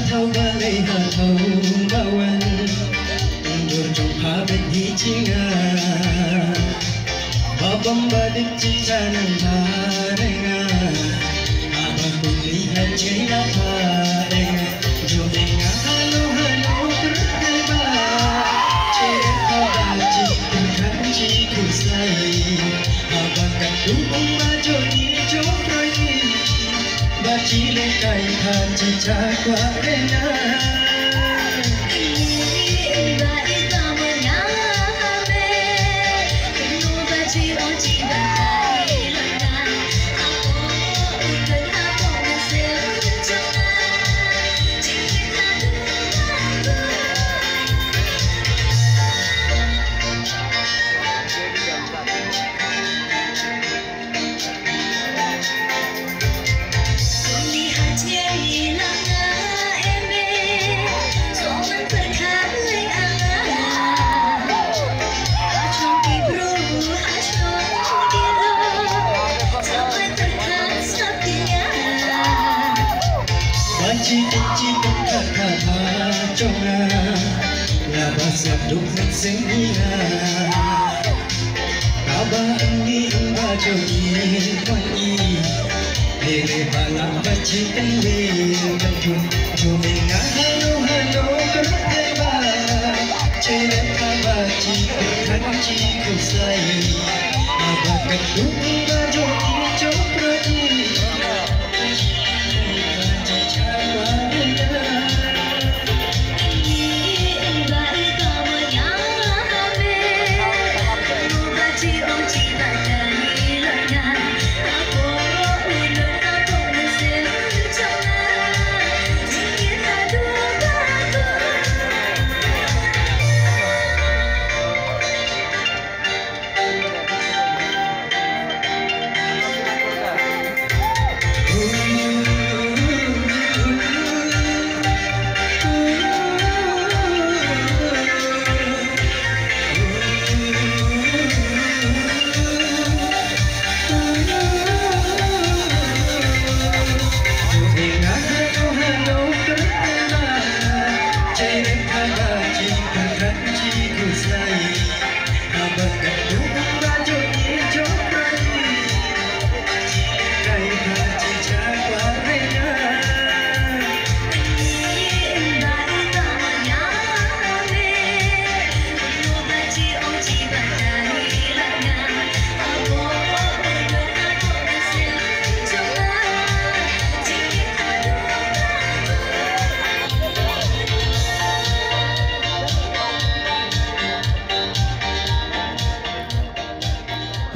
thâu ba lấy hà thâu ba wan buồn trong pha bên hi chi nga ba bom ba đích chi cha nang ba nga ba cùng đi hai chơi la pha nga jo nga halo hai ba chơi ha ba chi cùng khăn chi cùng say ba cắt đúng bông ba cho đi cho rồi ba chỉ lên cày than chỉ cha qua nga chi tâm khát khát trong là ba sập đục ngất sinh cả ba anh đi ba cho đi quan đi để ba làm ba chi tâm đi tâm chung cho mình ngã hello có rất hay ba chơi đến ba chi khát chi không say ba cắt đục ba cho đi cho ra đi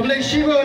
Kembali Shiva